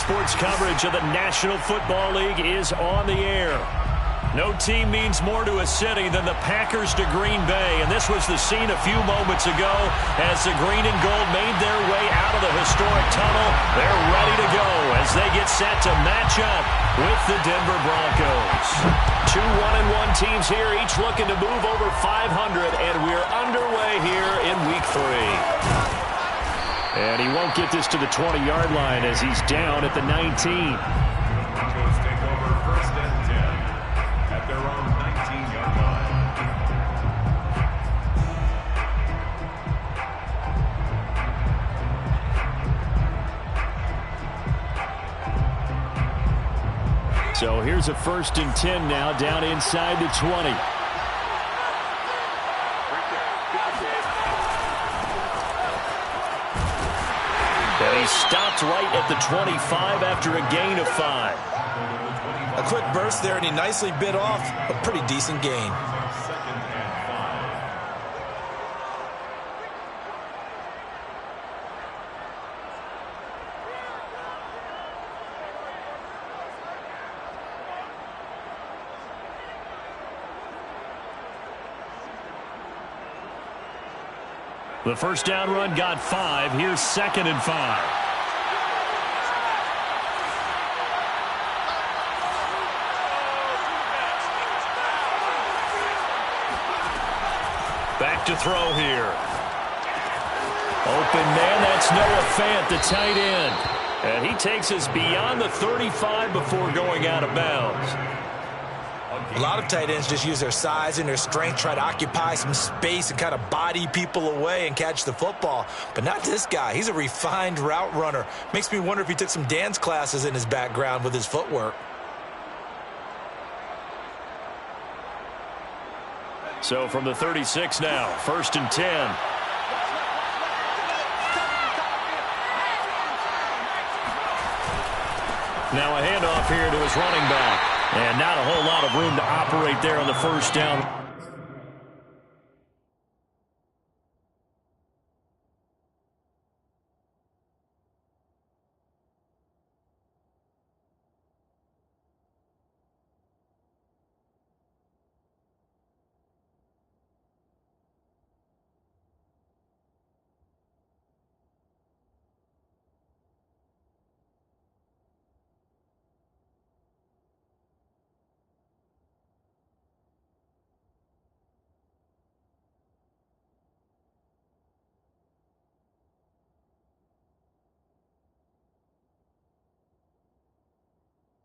Sports coverage of the National Football League is on the air. No team means more to a city than the Packers to Green Bay, and this was the scene a few moments ago as the green and gold made their way out of the historic tunnel. They're ready to go as they get set to match up with the Denver Broncos. Two 1-1 teams here, each looking to move over 500, and we're underway here in Week 3. And he won't get this to the 20-yard line as he's down at the 19. Broncos take over first and 10 at their own 19-yard line. So here's a first and 10 now, down inside the 20. And he stopped right at the 25 after a gain of 5. A quick burst there, and he nicely bit off a pretty decent gain. Second and 5. The first down run got 5. Here's second and 5. Back to throw here. Open man, that's Noah Fant, the tight end. And he takes us beyond the 35 before going out of bounds. A lot of tight ends just use their size and their strength, try to occupy some space and kind of body people away and catch the football. But not this guy. He's a refined route runner. Makes me wonder if he took some dance classes in his background with his footwork. So from the 36 now, first and 10. Now a handoff here to his running back. And not a whole lot of room to operate there on the first down.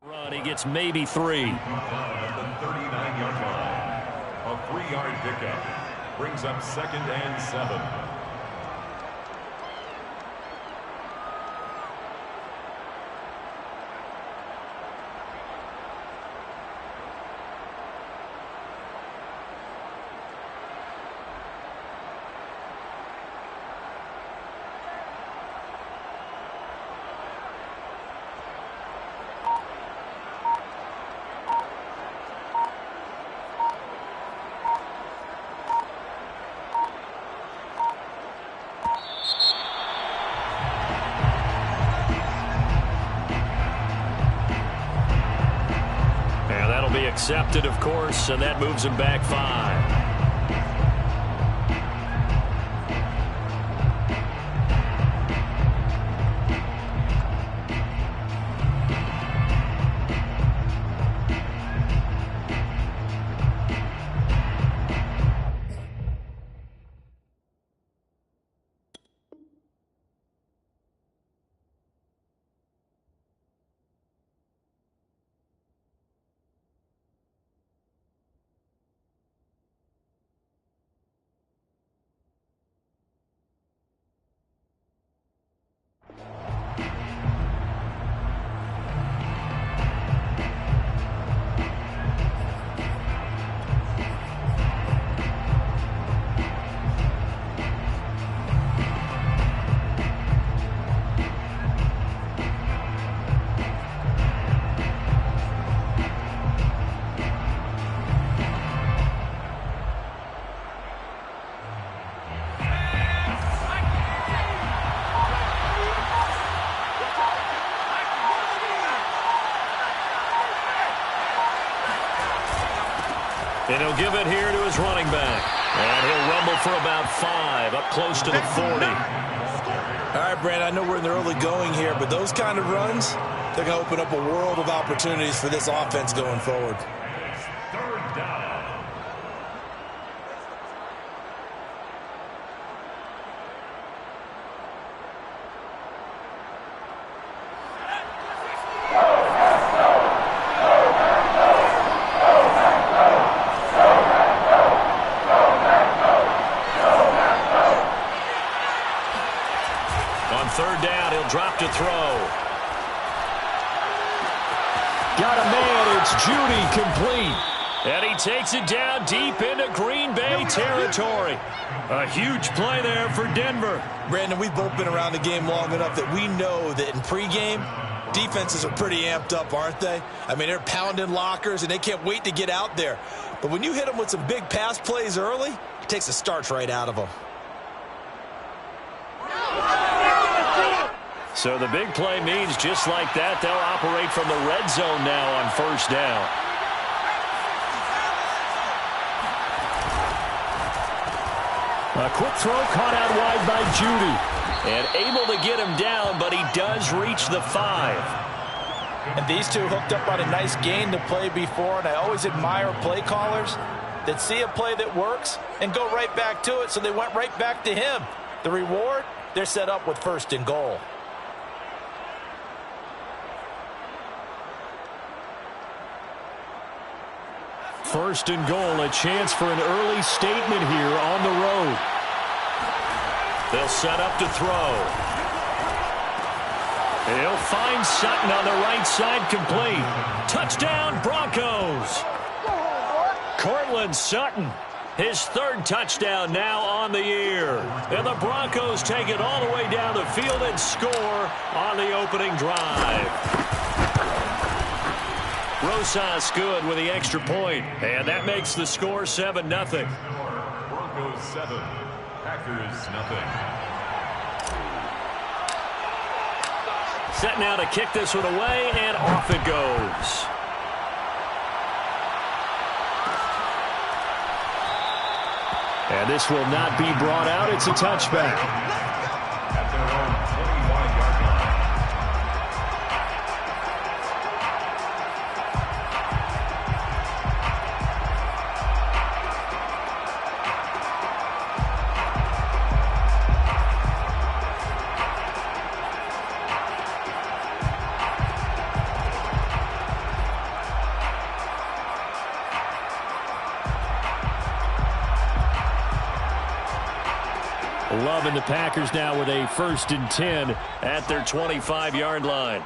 Run, he gets maybe 3. At the 39-yard line. A 3-yard pickup brings up second and 7. Accepted, of course, and that moves him back 5. And he'll give it here to his running back. And he'll rumble for about 5, up close to the 40. All right, Brandon, I know we're in the early going here, but those kind of runs, they're going to open up a world of opportunities for this offense going forward. Third down. On third down, he'll drop to throw. Got a man, it's Judy, complete. And he takes it down deep into Green Bay territory. A huge play there for Denver. Brandon, we've both been around the game long enough that we know that in pregame, defenses are pretty amped up, aren't they? I mean, they're pounding lockers, and they can't wait to get out there. But when you hit them with some big pass plays early, it takes the starch right out of them. So the big play means just like that, they'll operate from the red zone now on first down. A quick throw caught out wide by Judy. And able to get him down, but he does reach the 5. And these two hooked up on a nice gain to play before, and I always admire play callers that see a play that works and go right back to it, so they went right back to him. The reward, they're set up with first and goal. First and goal, a chance for an early statement here on the road. They'll set up to throw. He'll find Sutton on the right side, complete. Touchdown, Broncos. Cortland Sutton, his 3rd touchdown now on the year. And the Broncos take it all the way down the field and score on the opening drive. Rosas good with the extra point, and that makes the score 7-0. Broncos 7, Packers nothing. Set now to kick this one away, and off it goes. And this will not be brought out. It's a touchback. At their own 21-yard line. Love and the Packers now with a 1st and 10 at their 25-yard line.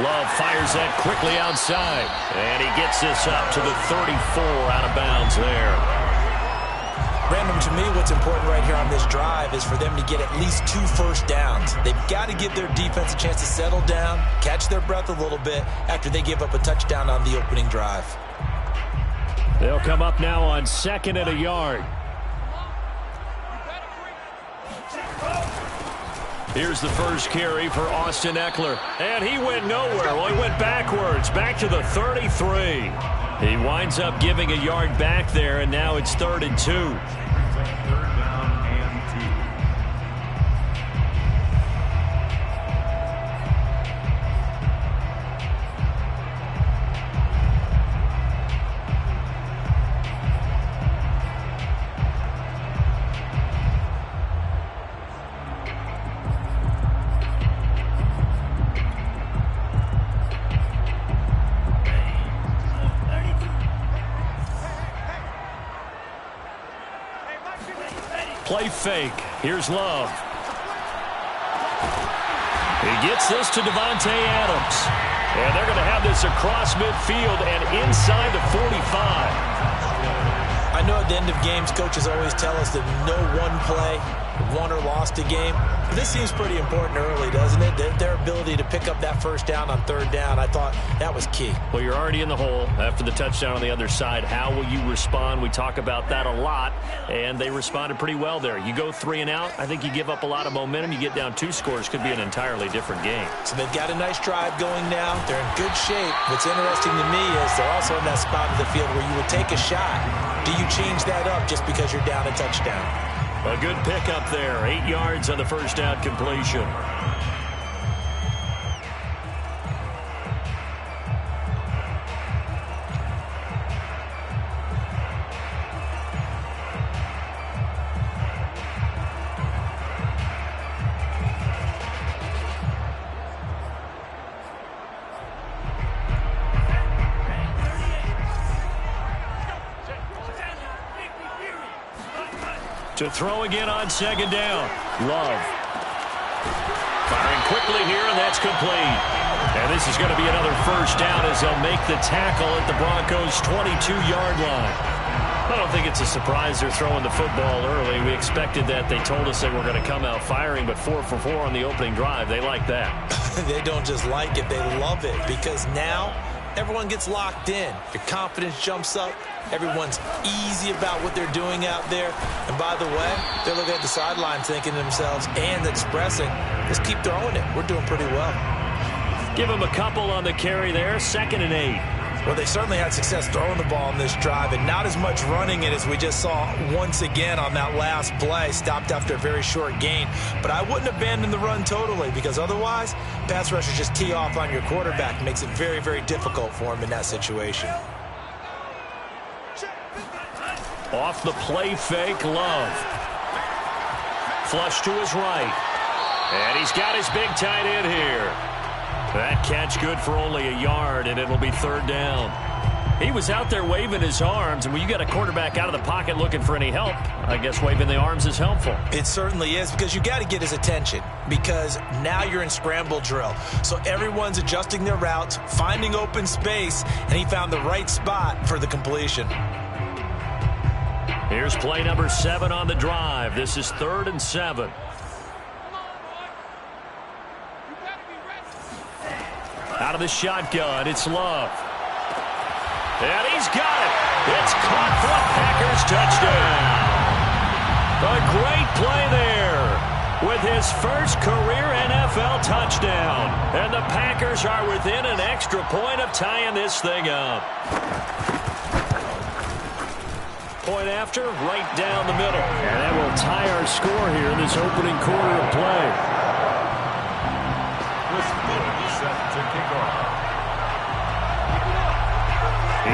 Love fires that quickly outside, and he gets this up to the 34 out of bounds there. Brandon, to me, what's important right here on this drive is for them to get at least 2 first downs. They've got to give their defense a chance to settle down, catch their breath a little bit after they give up a touchdown on the opening drive. They'll come up now on 2nd and a yard. Here's the first carry for Austin Eckler. And he went nowhere. Well, he went backwards, back to the 33. He winds up giving a yard back there, and now it's 3rd and 2. Third down and 2. Play fake. Here's Love. He gets this to Devontae Adams. And they're going to have this across midfield and inside the 45. I know at the end of games, coaches always tell us that no one play won or lost a game. This seems pretty important early, doesn't it? Their ability to pick up that first down on third down, I thought that was key. Well, you're already in the hole after the touchdown on the other side. How will you respond? We talk about that a lot, and they responded pretty well there. You go 3 and out, I think you give up a lot of momentum. You get down 2 scores, could be an entirely different game. So they've got a nice drive going now. They're in good shape. What's interesting to me is they're also in that spot of the field where you would take a shot. Do you change that up just because you're down a touchdown? A good pickup there. 8 yards on the first down completion. To throw again on second down. Love. Firing quickly here, and that's complete. And this is going to be another first down as they'll make the tackle at the Broncos' 22-yard line. I don't think it's a surprise they're throwing the football early. We expected that. They told us they were going to come out firing, but 4 for 4 on the opening drive. They like that. They don't just like it, they love it, because now everyone gets locked in. Your confidence jumps up. Everyone's easy about what they're doing out there. And by the way, they're looking at the sideline thinking to themselves and expressing, just keep throwing it. We're doing pretty well. Give them a couple on the carry there. 2nd and 8. Well, they certainly had success throwing the ball in this drive, and not as much running it as we just saw once again on that last play. Stopped after a very short gain. But I wouldn't abandon the run totally, because otherwise, pass rushers just tee off on your quarterback. Makes it very, very difficult for him in that situation. Off the play fake, Love. Flush to his right. And he's got his big tight end here. That catch good for only a yard, and it'll be 3rd down. He was out there waving his arms, and when you got a quarterback out of the pocket looking for any help, I guess waving the arms is helpful. It certainly is, because you got to get his attention, because now you're in scramble drill. So everyone's adjusting their routes, finding open space, and he found the right spot for the completion. Here's play number 7 on the drive. This is 3rd and 7. Out of the shotgun, it's Love. And he's got it. It's caught for a Packers touchdown. A great play there with his first career NFL touchdown. And the Packers are within an extra point of tying this thing up. Point after, right down the middle. And that will tie our score here in this opening quarter of play. This is set to kick off.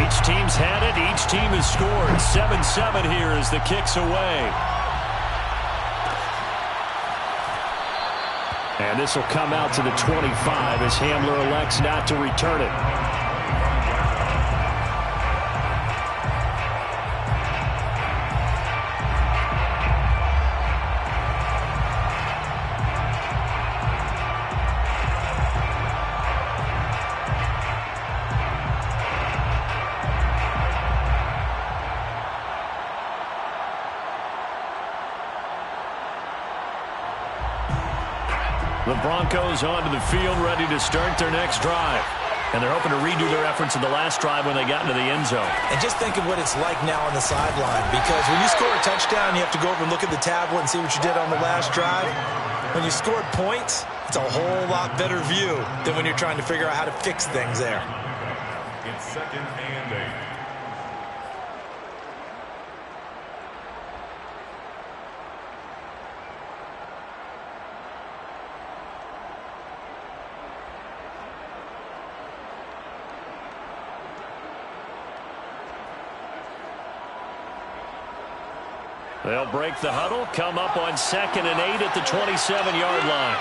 Each team's had it. Each team has scored. 7-7 here as the kick's away. And this will come out to the 25 as Hamler elects not to return it. The Broncos onto the field, ready to start their next drive. And they're hoping to redo their efforts in the last drive when they got into the end zone. And just think of what it's like now on the sideline, because when you score a touchdown, you have to go over and look at the tablet and see what you did on the last drive. When you scored points, it's a whole lot better view than when you're trying to figure out how to fix things there. It's 2nd and 8. They'll break the huddle, come up on 2nd and 8 at the 27-yard line.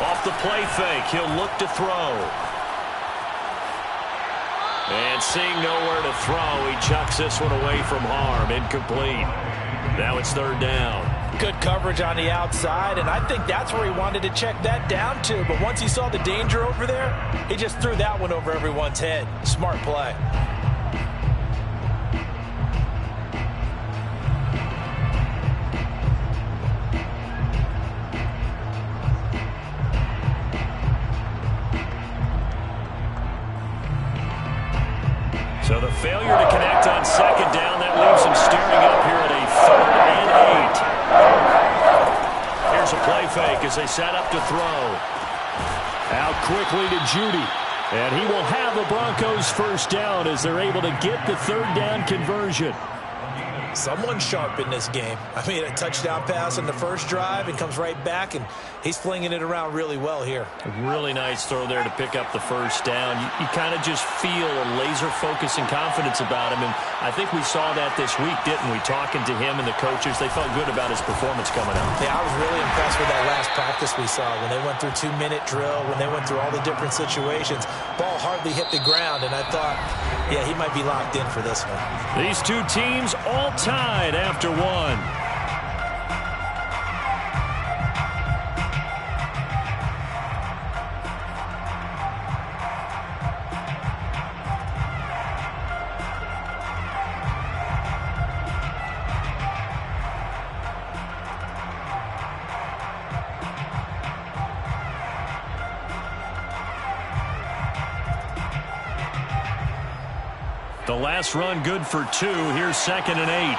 Off the play fake, he'll look to throw. And seeing nowhere to throw, he chucks this one away from harm. Incomplete. Now it's 3rd down. Good coverage on the outside, and I think that's where he wanted to check that down to. But once he saw the danger over there, he just threw that one over everyone's head. Smart play. play fake as they set up to throw. Out quickly to Judy. And he will have the Broncos first down as they're able to get the third down conversion. Someone sharp in this game. I mean, a touchdown pass on the first drive and comes right back, and he's flinging it around really well here. A really nice throw there to pick up the first down. You kind of just feel a laser focus and confidence about him, and I think we saw that this week, didn't we? Talking to him and the coaches, they felt good about his performance coming out. Yeah, I was really impressed with that last practice we saw when they went through 2-minute drill, when they went through all the different situations. Ball hardly hit the ground, and I thought, yeah, he might be locked in for this one. These two teams all tied after one. The last run good for 2. Here's 2nd and 8.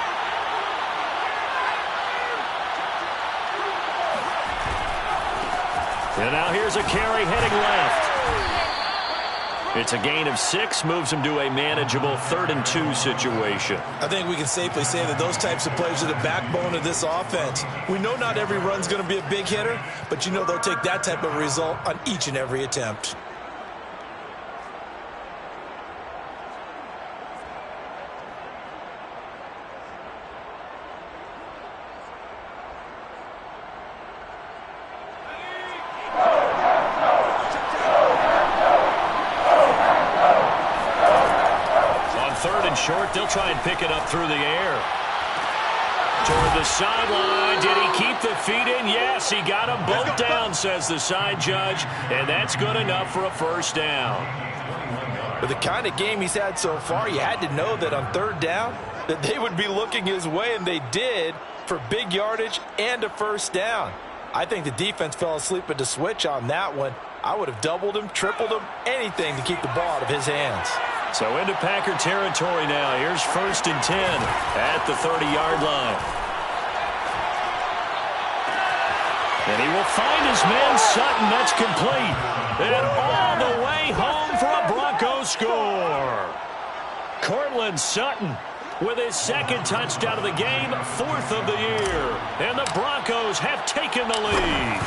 And now here's a carry heading left. It's a gain of 6, moves him to a manageable 3rd and 2 situation. I think we can safely say that those types of plays are the backbone of this offense. We know not every run's going to be a big hitter, but you know they'll take that type of result on each and every attempt. Short, they'll try and pick it up through the air. Toward the sideline. Did he keep the feet in? Yes, he got them both down, says the side judge, and that's good enough for a first down. With the kind of game he's had so far, you had to know that on 3rd down that they would be looking his way, and they did, for big yardage and a first down. I think the defense fell asleep at the switch on that one. I would have doubled him, tripled him, anything to keep the ball out of his hands. So into Packer territory now. Here's 1st and 10 at the 30-yard line. And he will find his man Sutton. That's complete. And all the way home for a Broncos score. Cortland Sutton with his 2nd touchdown of the game, 4th of the year. And the Broncos have taken the lead.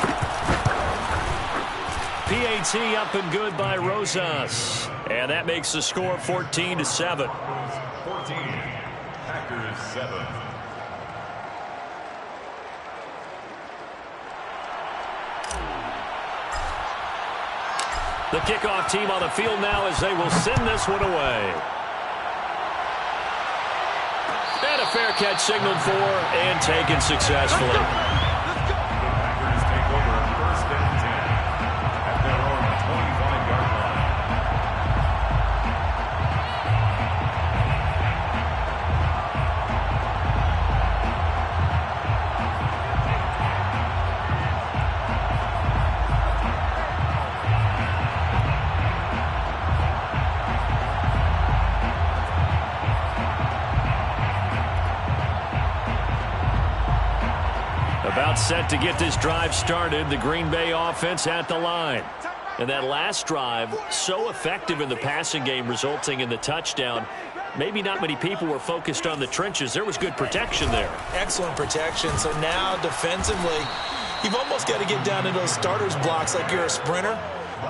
PAT up and good by Rosas. And that makes the score 14-7. 14. Packers 7. The kickoff team on the field now as they will send this one away. And a fair catch signaled for and taken successfully. Packers take over 1st and 10 at their own 25-yard line. About set to get this drive started. The Green Bay offense at the line. And that last drive, so effective in the passing game, resulting in the touchdown. Maybe not many people were focused on the trenches. There was good protection there. Excellent protection. So now defensively, you've almost got to get down to those starters blocks like you're a sprinter.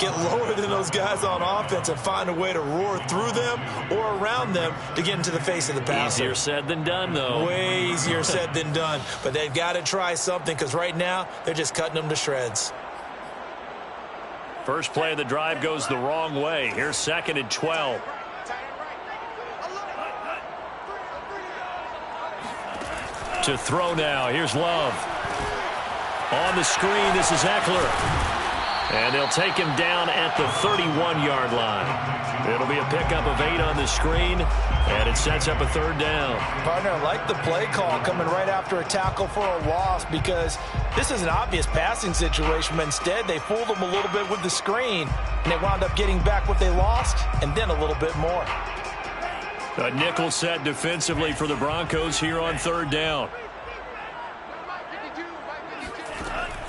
Get lower than those guys on offense and find a way to roar through them or around them to get into the face of the passer. Easier said than done, though. Way easier said than done. But they've got to try something because right now they're just cutting them to shreds. First play of the drive goes the wrong way. Here's 2nd and 12. To throw now. Here's Love. On the screen, this is Eckler. And they'll take him down at the 31-yard line. It'll be a pickup of 8 on the screen, and it sets up a 3rd down. Partner, I like the play call coming right after a tackle for a loss because this is an obvious passing situation, but instead they fooled them a little bit with the screen, and they wound up getting back what they lost and then a little bit more. A nickel set defensively for the Broncos here on 3rd down.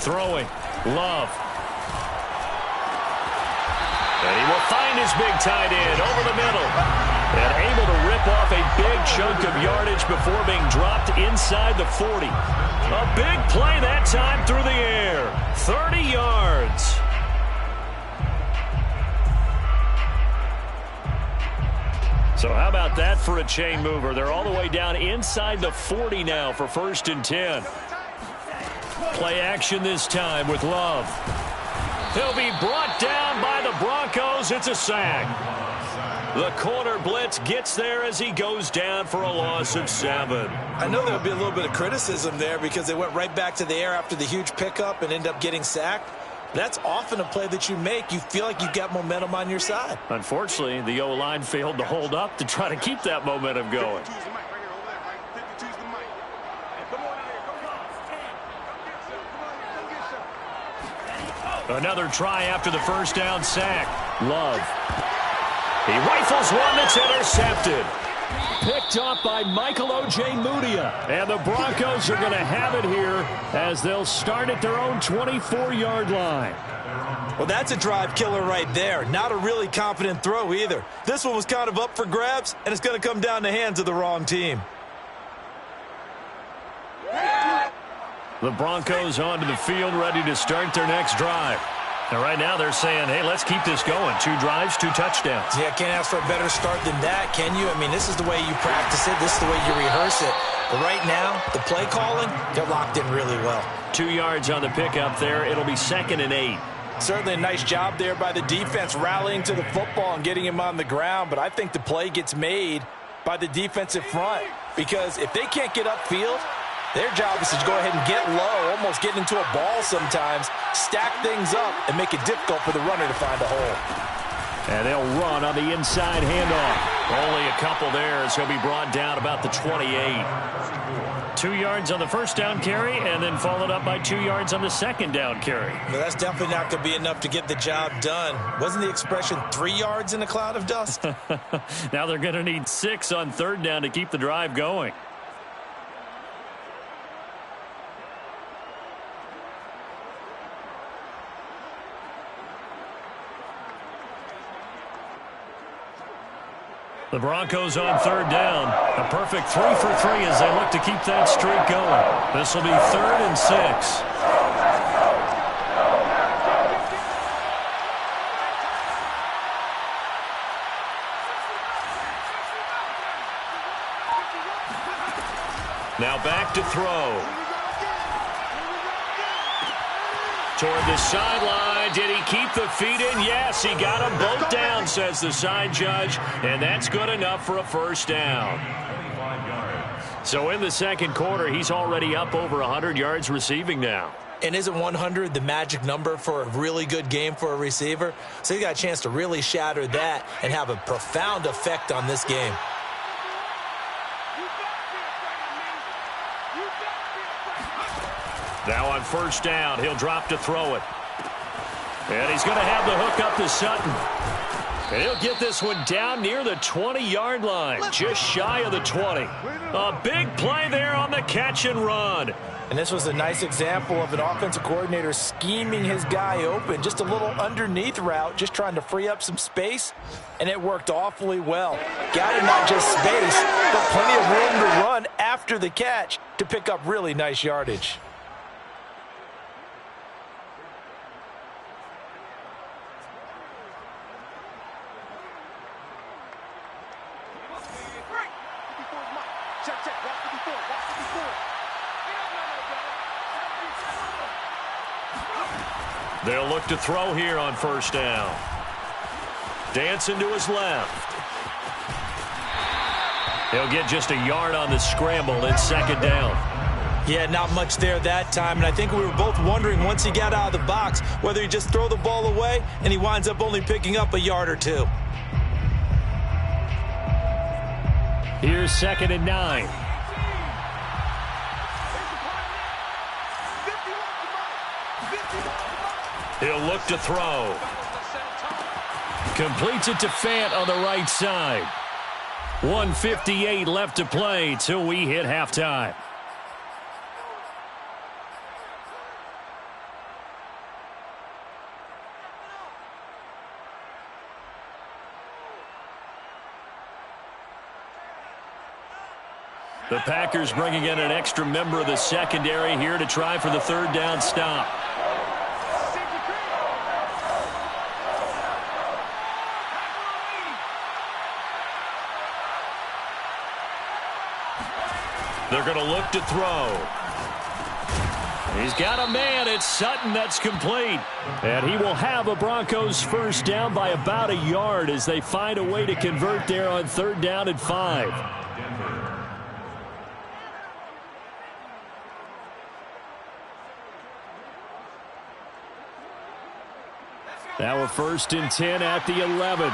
Throwing. Love. And he will find his big tight end over the middle. And able to rip off a big chunk of yardage before being dropped inside the 40. A big play that time through the air. 30 yards. So how about that for a chain mover? They're all the way down inside the 40 now for 1st and 10. Play action this time with Love. He'll be brought down by the Broncos. It's a sack. The corner blitz gets there as he goes down for a loss of 7. I know there'll be a little bit of criticism there because they went right back to the air after the huge pickup and end up getting sacked. That's often a play that you make. You feel like you've got momentum on your side. Unfortunately, the O-line failed to hold up to try to keep that momentum going. Another try after the first down sack. Love. He rifles one that's intercepted. Picked up by Michael O.J. Mudia. And the Broncos are going to have it here as they'll start at their own 24-yard line. Well, that's a drive killer right there. Not a really confident throw either. This one was kind of up for grabs, and it's going to come down the hands of the wrong team. The Broncos onto the field ready to start their next drive. And right now they're saying, hey, let's keep this going. 2 drives, 2 touchdowns. Yeah, can't ask for a better start than that, can you? I mean, this is the way you practice it. This is the way you rehearse it. But right now, the play calling, they're locked in really well. 2 yards on the pickup there. It'll be 2nd and 8. Certainly a nice job there by the defense rallying to the football and getting him on the ground. But I think the play gets made by the defensive front because if they can't get upfield, their job is to go ahead and get low, almost get into a ball sometimes, stack things up, and make it difficult for the runner to find a hole. And they'll run on the inside handoff. Only a couple there as he'll be brought down about the 28. 2 yards on the first down carry, and then followed up by 2 yards on the second down carry. Well, that's definitely not going to be enough to get the job done. Wasn't the expression 3 yards in a cloud of dust? Now they're going to need 6 on 3rd down to keep the drive going. The Broncos on 3rd down. A perfect 3 for 3 as they look to keep that streak going. This will be 3rd and 6. Now back to throw. Toward the sideline. Did he keep the feet in? Yes, he got them both down, says the side judge. And that's good enough for a first down. So in the second quarter, he's already up over 100 yards receiving now. And isn't 100 the magic number for a really good game for a receiver? So he got a chance to really shatter that and have a profound effect on this game. Now on first down, he'll drop to throw it. And he's going to have the hook up to Sutton. And he'll get this one down near the 20-yard line, just shy of the 20. A big play there on the catch and run. And this was a nice example of an offensive coordinator scheming his guy open. Just a little underneath route, just trying to free up some space. And it worked awfully well. Got him not just space, but plenty of room to run after the catch to pick up really nice yardage. They'll look to throw here on first down. Dancing to his left. He'll get just a yard on the scramble in second down. Yeah, not much there that time, and I think we were both wondering once he got out of the box whether he just throw the ball away and he winds up only picking up a yard or two. Here's 2nd and 9. He'll look to throw. Completes it to Fant on the right side. 1:58 left to play till we hit halftime. The Packers bringing in an extra member of the secondary here to try for the third down stop. They're going to look to throw. He's got a man. It's Sutton. That's complete. And he will have a Broncos first down by about a yard as they find a way to convert there on 3rd down and 5. Now a 1st and 10 at the 11.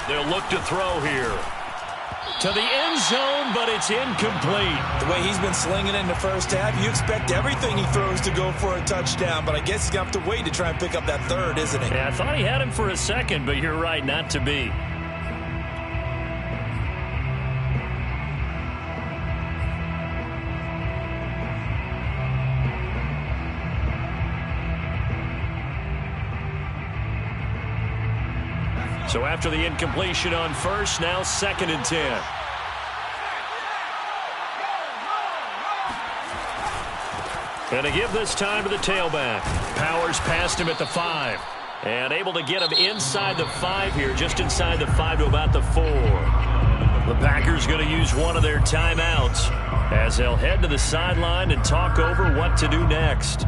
They'll look to throw here. To the end zone, but it's incomplete. The way he's been slinging in the first half, you expect everything he throws to go for a touchdown, but I guess he's going to have to wait to try and pick up that 3rd, isn't he? Yeah, I thought he had him for a second, but you're right, not to be. So after the incompletion on 1st, now 2nd and 10. And to give this time to the tailback. Powers past him at the 5. And able to get him inside the 5 here, just inside the 5 to about the 4. The Packers going to use one of their timeouts as they'll head to the sideline and talk over what to do next.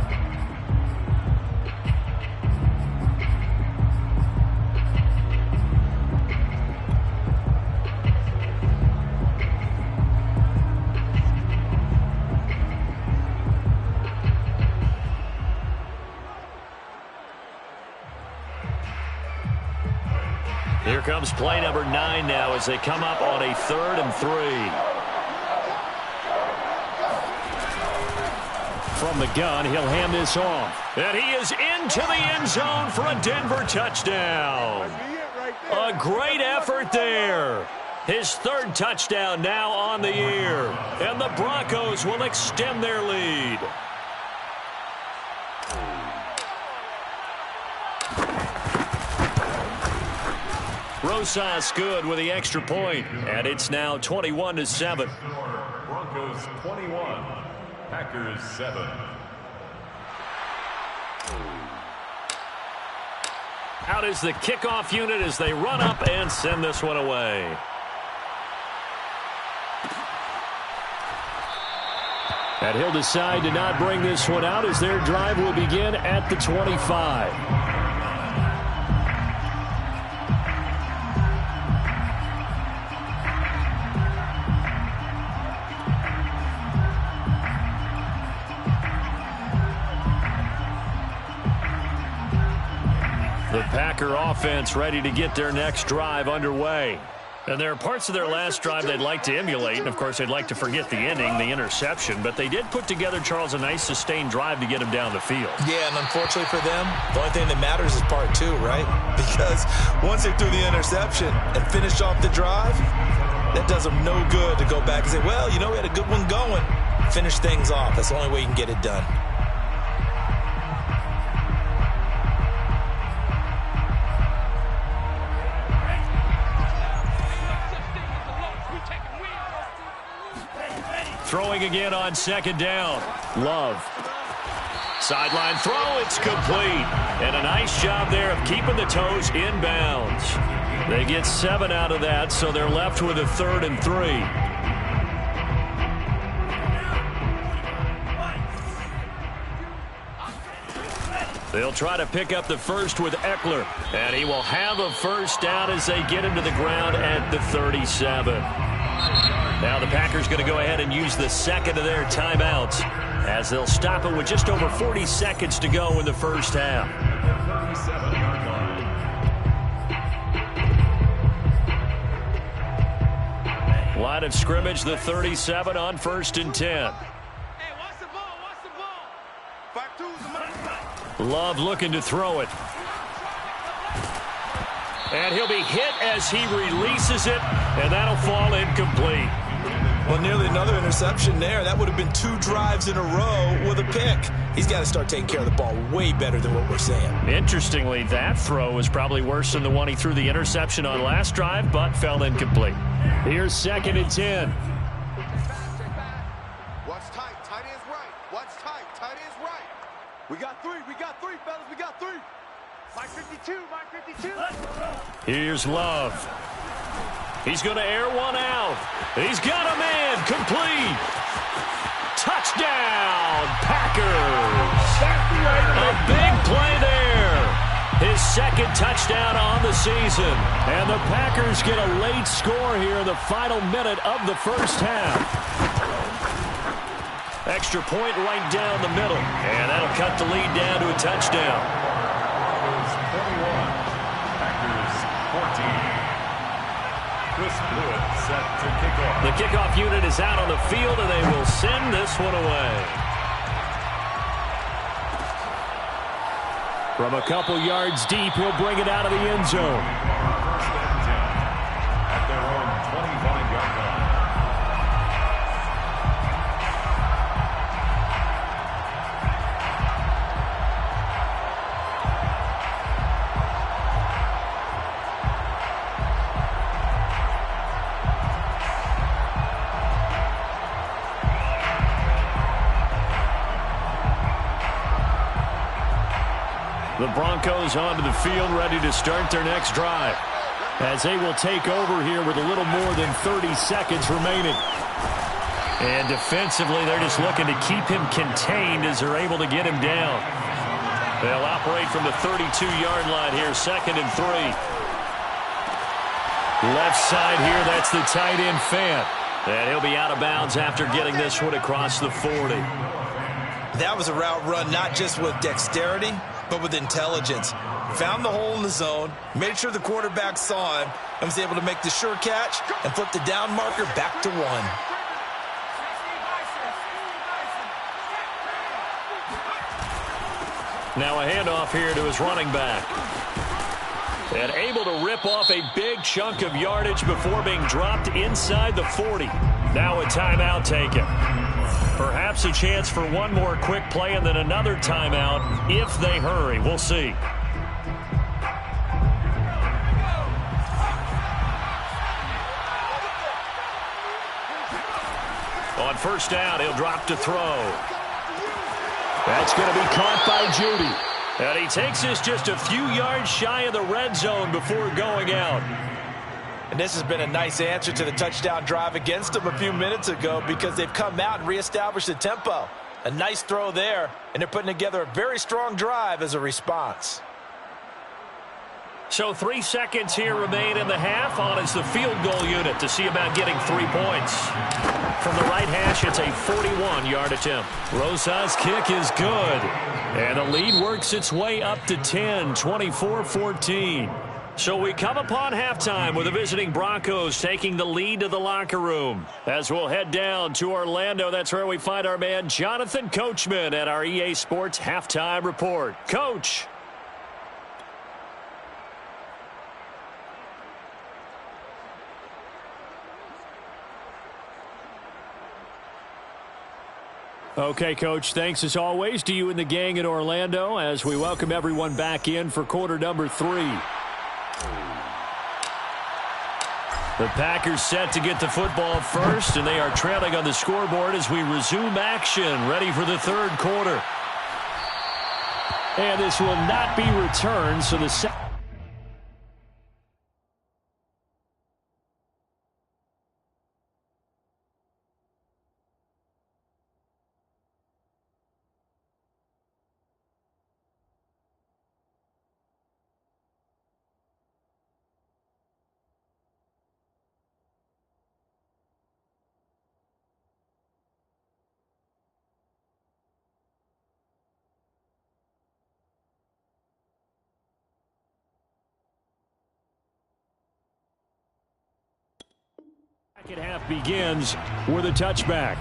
Here comes play number 9 now as they come up on a 3rd and 3. From the gun, he'll hand this off. And he is into the end zone for a Denver touchdown. A great effort there. His 3rd touchdown now on the year. And the Broncos will extend their lead. Rosas good with the extra point, and it's now 21-7. Broncos 21, Packers 7. Out is the kickoff unit as they run up and send this one away. And he'll decide to not bring this one out as their drive will begin at the 25. The Packer offense ready to get their next drive underway. And there are parts of their last drive they'd like to emulate, and of course they'd like to forget the ending, the interception, but they did put together, Charles, a nice sustained drive to get him down the field. Yeah, and unfortunately for them, the only thing that matters is part 2, right? Because once they threw the interception and finished off the drive, that does them no good to go back and say, well, you know, we had a good one going. Finish things off. That's the only way you can get it done. Throwing again on 2nd down. Love. Sideline throw, it's complete. And a nice job there of keeping the toes inbounds. They get 7 out of that, so they're left with a 3rd and 3. They'll try to pick up the first with Eckler. And he will have a first down as they get him to the ground at the 37. Now the Packers going to go ahead and use the 2nd of their timeouts as they'll stop it with just over 40 seconds to go in the first half. Line of scrimmage, the 37 on 1st and 10. Love looking to throw it. And he'll be hit as he releases it, and that'll fall incomplete. Well, nearly another interception there. That would have been 2 drives in a row with a pick. back. He's got to start taking care of the ball way better than what we're seeing. Interestingly, that throw was probably worse than the one he threw the interception on last drive, but fell incomplete. Here's 2nd and 10. Watch tight. Tight end's right. Watch tight. Tight end's right. We got three, fellas. We got three. My 52. Here's Love. He's going to air one out. He's got a man. Complete. Touchdown, Packers. A big play there. His 2nd touchdown on the season. And the Packers get a late score here in the final minute of the first half. Extra point right down the middle. And that'll cut the lead down to a touchdown. Set to kick off. The kickoff unit is out on the field, and they will send this one away. From a couple yards deep, he'll bring it out of the end zone. First and 10 at their own 25-yard line. The Broncos onto the field, ready to start their next drive, as they will take over here with a little more than 30 seconds remaining. And defensively, they're just looking to keep him contained as they're able to get him down. They'll operate from the 32-yard line here, 2nd and 3. Left side here, that's the tight end Fant. And he'll be out of bounds after getting this one across the 40. That was a route run not just with dexterity, but with intelligence. Found the hole in the zone, made sure the quarterback saw him, and was able to make the sure catch and flip the down marker back to 1. Now a handoff here to his running back. And able to rip off a big chunk of yardage before being dropped inside the 40. Now a timeout taken. Perhaps a chance for one more quick play and then another timeout if they hurry. We'll see. On first down, he'll drop to throw. That's going to be caught by Judy. And he takes this just a few yards shy of the red zone before going out. And this has been a nice answer to the touchdown drive against them a few minutes ago because they've come out and reestablished the tempo. A nice throw there, and they're putting together a very strong drive as a response. So 3 seconds here remain in the half. On is the field goal unit to see about getting 3 points. From the right hash, it's a 41-yard attempt. Rosa's kick is good. And the lead works its way up to 10, 24-14. So we come upon halftime with the visiting Broncos taking the lead to the locker room. As we'll head down to Orlando, that's where we find our man Jonathan Coachman at our EA Sports Halftime Report. Coach. Okay, Coach, thanks as always to you and the gang in Orlando as we welcome everyone back in for quarter number 3. The Packers set to get the football first, and they are trailing on the scoreboard as we resume action, ready for the third quarter. And this will not be returned, so the second. Second half begins with a touchback.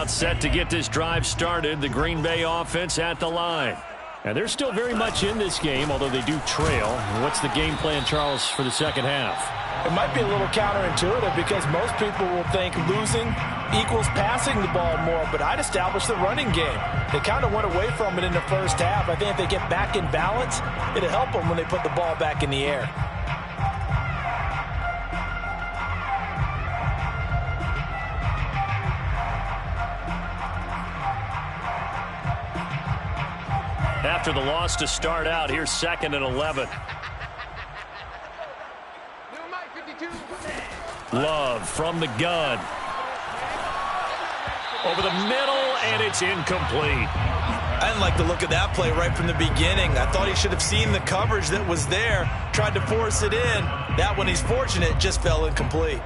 About set to get this drive started. The Green Bay offense at the line. And they're still very much in this game, although they do trail. What's the game plan, Charles, for the second half? It might be a little counterintuitive because most people will think losing equals passing the ball more, but I'd establish the running game. They kind of went away from it in the first half. I think if they get back in balance, it'll help them when they put the ball back in the air. After the loss to start out, here's 2nd and 11. Love from the gun. Over the middle, and it's incomplete. I didn't like the look of that play right from the beginning. I thought he should have seen the coverage that was there, tried to force it in. That one, he's fortunate, just fell incomplete.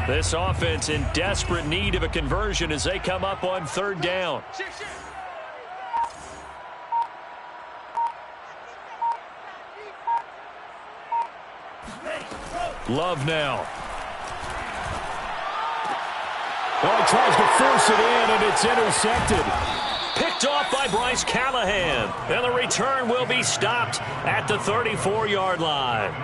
This offense in desperate need of a conversion as they come up on 3rd down. Love now. Oh, he tries to force it in, and it's intercepted. Picked off by Bryce Callahan. And the return will be stopped at the 34-yard line.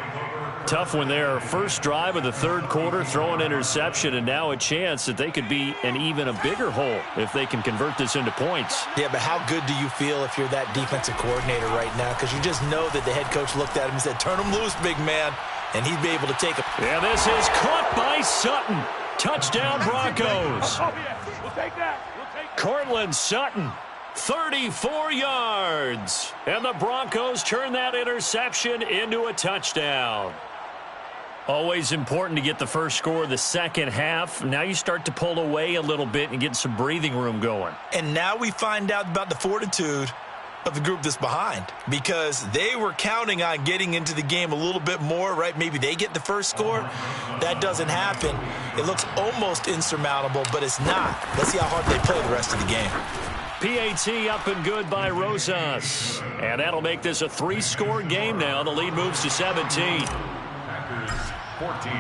Tough when their first drive of the 3rd quarter, throw an interception, and now a chance that they could be in even a bigger hole if they can convert this into points. Yeah, but how good do you feel if you're that defensive coordinator right now? Because you just know that the head coach looked at him and said, turn him loose, big man, and he'd be able to take it. Yeah, this is caught by Sutton. Touchdown, Broncos. We'll take that. Cortland Sutton, 34 yards. And the Broncos turn that interception into a touchdown. Always important to get the first score of the second half. Now you start to pull away a little bit and get some breathing room going. And now we find out about the fortitude of the group that's behind, because they were counting on getting into the game a little bit more, right? Maybe they get the first score. That doesn't happen. It looks almost insurmountable, but it's not. Let's see how hard they play the rest of the game. PAT up and good by Rosas. And that'll make this a 3-score game now. The lead moves to 17. 14.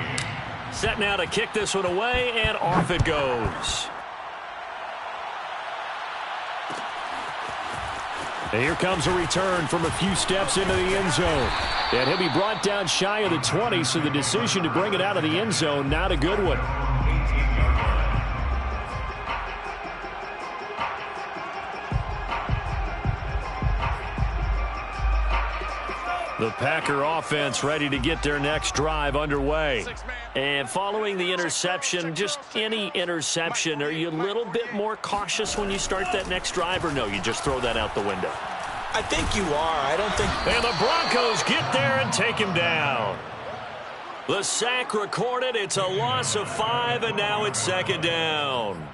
Set now to kick this one away, and off it goes. And here comes a return from a few steps into the end zone. And he'll be brought down shy of the 20, so the decision to bring it out of the end zone, not a good one. The Packer offense ready to get their next drive underway. And following the interception, just any interception, are you a little bit more cautious when you start that next drive, or no, you just throw that out the window? I think you are. I don't think... And the Broncos get there and take him down. The sack recorded. It's a loss of 5, and now it's 2nd down.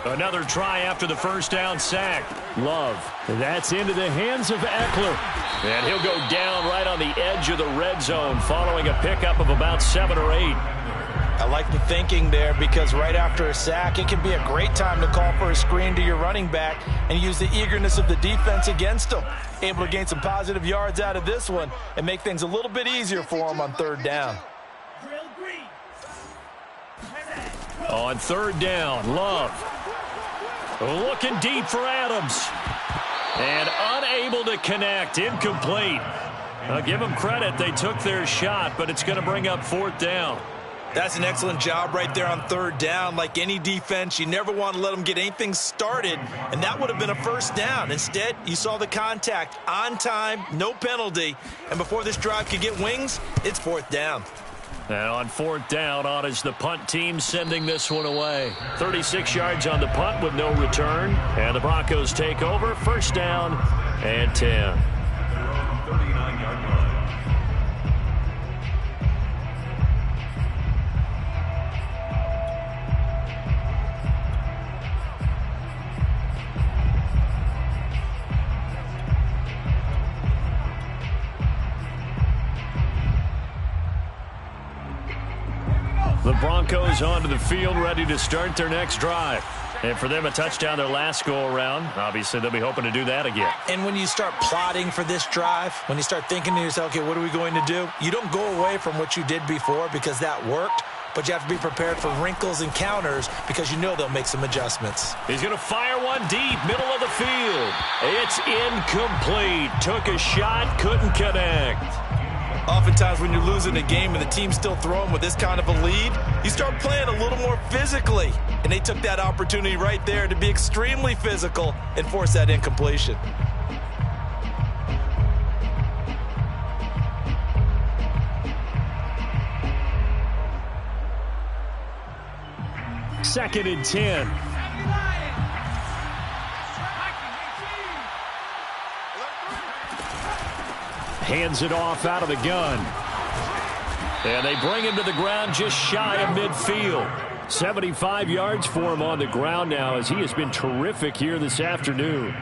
Another try after the first down sack. Love. That's into the hands of Eckler. And he'll go down right on the edge of the red zone following a pickup of about 7 or 8. I like the thinking there, because right after a sack, it can be a great time to call for a screen to your running back and use the eagerness of the defense against them. Able to gain some positive yards out of this one and make things a little bit easier for them on 3rd down. On 3rd down, Love. Looking deep for Adams. And unable to connect. Incomplete. I'll give them credit. They took their shot, but it's going to bring up 4th down. That's an excellent job right there on 3rd down. Like any defense, you never want to let them get anything started, and that would have been a first down. Instead, you saw the contact on time, no penalty, and before this drive could get wings, it's 4th down. And on 4th down, on is the punt team sending this one away. 36 yards on the punt with no return. And the Broncos take over. 1st down and 10. 39-yard line. The Broncos onto the field, ready to start their next drive. And for them, a touchdown their last go-around. Obviously, they'll be hoping to do that again. And when you start plotting for this drive, when you start thinking to yourself, okay, what are we going to do? You don't go away from what you did before because that worked, but you have to be prepared for wrinkles and counters because you know they'll make some adjustments. He's going to fire one deep, middle of the field. It's incomplete. Took a shot, couldn't connect. Oftentimes when you're losing a game and the team's still throwing with this kind of a lead, you start playing a little more physically. And they took that opportunity right there to be extremely physical and force that incompletion. Second and 10. Hands it off out of the gun. And they bring him to the ground just shy of midfield. 75 yards for him on the ground now as he has been terrific here this afternoon.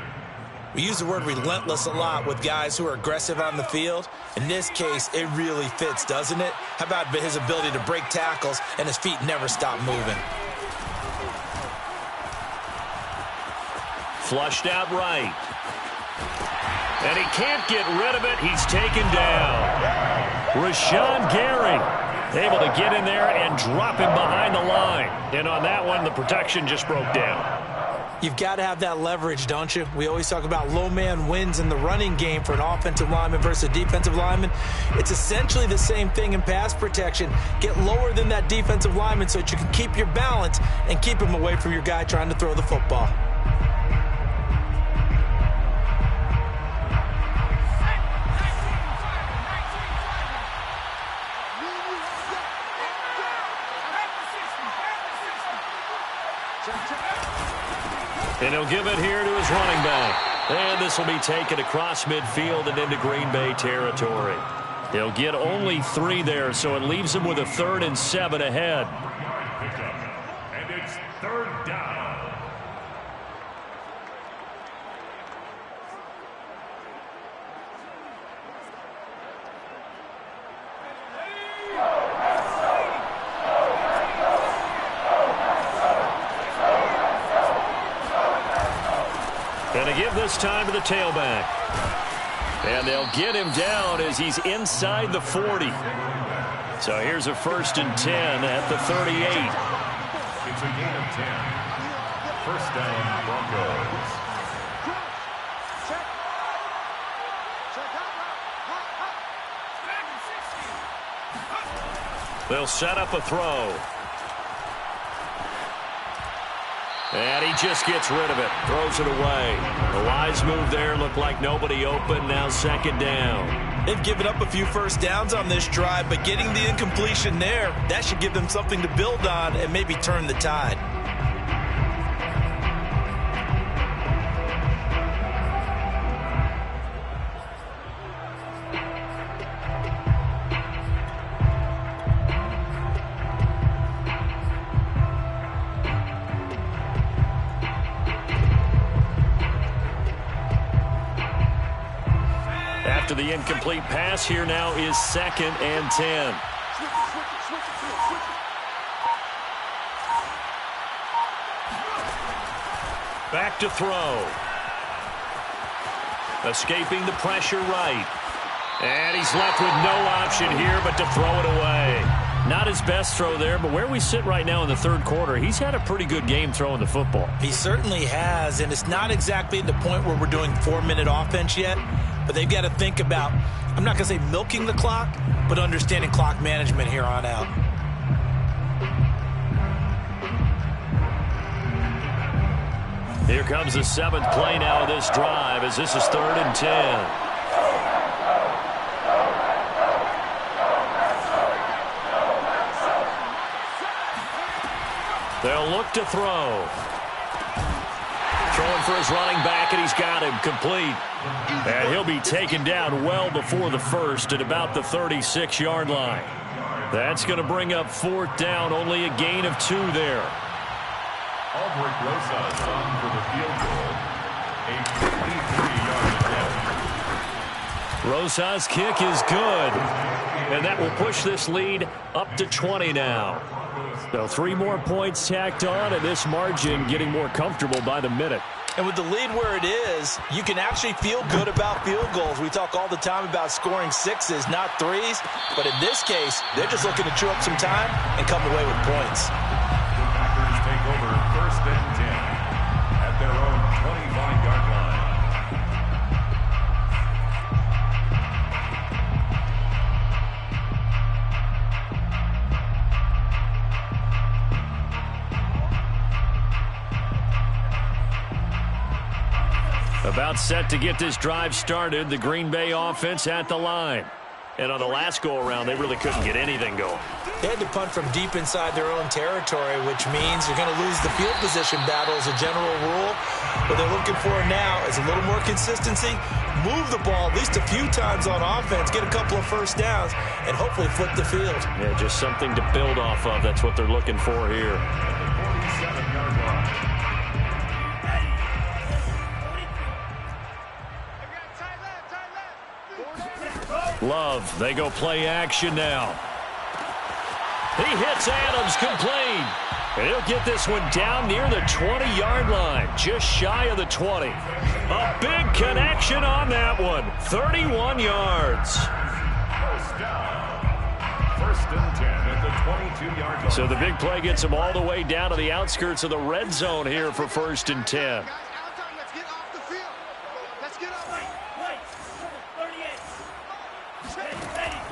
We use the word relentless a lot with guys who are aggressive on the field. In this case, it really fits, doesn't it? How about his ability to break tackles and his feet never stop moving? Flushed out right. And he can't get rid of it. He's taken down. Rashawn Gary able to get in there and drop him behind the line. And on that one, the protection just broke down. You've got to have that leverage, don't you? We always talk about low man wins in the running game for an offensive lineman versus a defensive lineman. It's essentially the same thing in pass protection. Get lower than that defensive lineman so that you can keep your balance and keep him away from your guy trying to throw the football. And he'll give it here to his running back. And this will be taken across midfield and into Green Bay territory. He'll get only 3 there, so it leaves him with a 3rd and 7 ahead. And it's 3rd down. Going to give this time to the tailback. And they'll get him down as he's inside the 40. So here's a 1st and 10 at the 38. It's a gain of 10. 1st down, Broncos. They'll set up a throw. And he just gets rid of it. Throws it away. A wise move there. Looked like nobody open. Now 2nd down. They've given up a few first downs on this drive, but getting the incompletion there, that should give them something to build on and maybe turn the tide. After the incomplete pass, here now is 2nd and 10. Back to throw. Escaping the pressure right. And he's left with no option here but to throw it away. Not his best throw there, but where we sit right now in the 3rd quarter, he's had a pretty good game throwing the football. He certainly has, and it's not exactly the point where we're doing 4-minute offense yet, but they've got to think about, I'm not going to say milking the clock, but understanding clock management here on out. Here comes the 7th play now of this drive as this is 3rd and 10. They'll look to throw. Throwing for his running back, and he's got him complete. And he'll be taken down well before the 1st at about the 36-yard line. That's going to bring up 4th down, only a gain of 2 there. Albrecht Rosas on for the field goal. A 53-yard attempt. Rosa's kick is good. And that will push this lead up to 20 now. So 3 more points tacked on, and this margin getting more comfortable by the minute. And with the lead where it is, you can actually feel good about field goals. We talk all the time about scoring 6s, not 3s. But in this case, they're just looking to chew up some time and come away with points. The Packers take over 1st and 10 at their own 25-yard line. About set to get this drive started, the Green Bay offense at the line. And on the last go-around, they really couldn't get anything going. They had to punt from deep inside their own territory, which means you're going to lose the field position battle as a general rule. What they're looking for now is a little more consistency, move the ball at least a few times on offense, get a couple of first downs, and hopefully flip the field. Yeah, just something to build off of. That's what they're looking for here. 47-yard line. Love, they go play action now. He hits Adams complete. And he'll get this one down near the 20-yard line, just shy of the 20. A big connection on that one, 31 yards. First down. 1st and 10 at the 22-yard line. So the big play gets him all the way down to the outskirts of the red zone here for 1st and 10.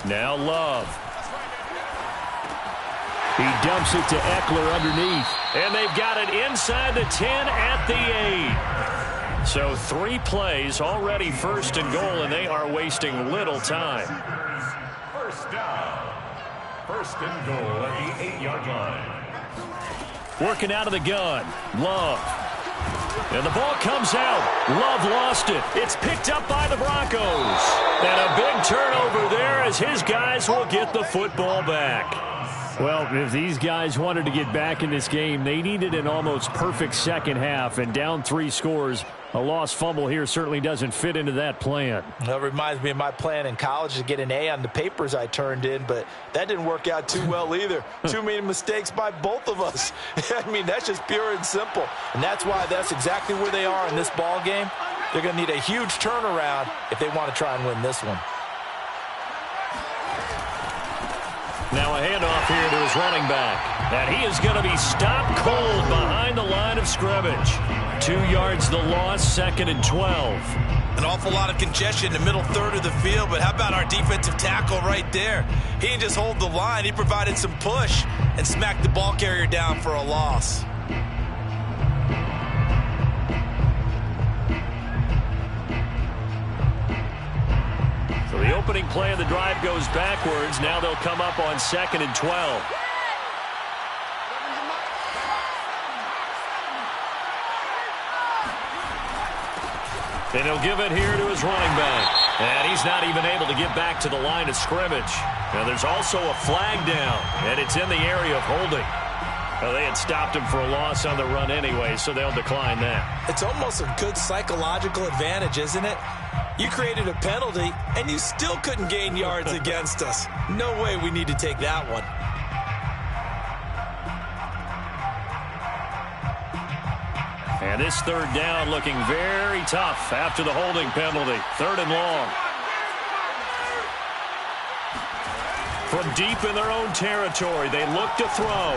Now Love. He dumps it to Eckler underneath. And they've got it inside the 10 at the 8. So 3 plays already 1st and goal, and they are wasting little time. First down. 1st and goal at the 8-yard line. Working out of the gun. Love. And the ball comes out. Love lost it. It's picked up by the Broncos. And a big turnover there as his guys will get the football back. Well, if these guys wanted to get back in this game, they needed an almost perfect second half. And down 3 scores, a lost fumble here certainly doesn't fit into that plan. That reminds me of my plan in college to get an A on the papers I turned in, but that didn't work out too well either. Too many mistakes by both of us. I mean, that's just pure and simple. And that's why that's exactly where they are in this ball game. They're going to need a huge turnaround if they want to try and win this one. Now a handoff here to his running back. And he is going to be stopped cold behind the line of scrimmage. 2 yards the loss, 2nd and 12. An awful lot of congestion in the middle third of the field, but how about our defensive tackle right there? He didn't just hold the line, he provided some push and smacked the ball carrier down for a loss. So the opening play of the drive goes backwards. Now they'll come up on 2nd and 12. And he'll give it here to his running back. And he's not even able to get back to the line of scrimmage. Now there's also a flag down, and it's in the area of holding. Well, they had stopped him for a loss on the run anyway, so they'll decline that. It's almost a good psychological advantage, isn't it? You created a penalty, and you still couldn't gain yards against us. No way we need to take that one. And this 3rd down looking very tough after the holding penalty. 3rd and long. From deep in their own territory, they look to throw.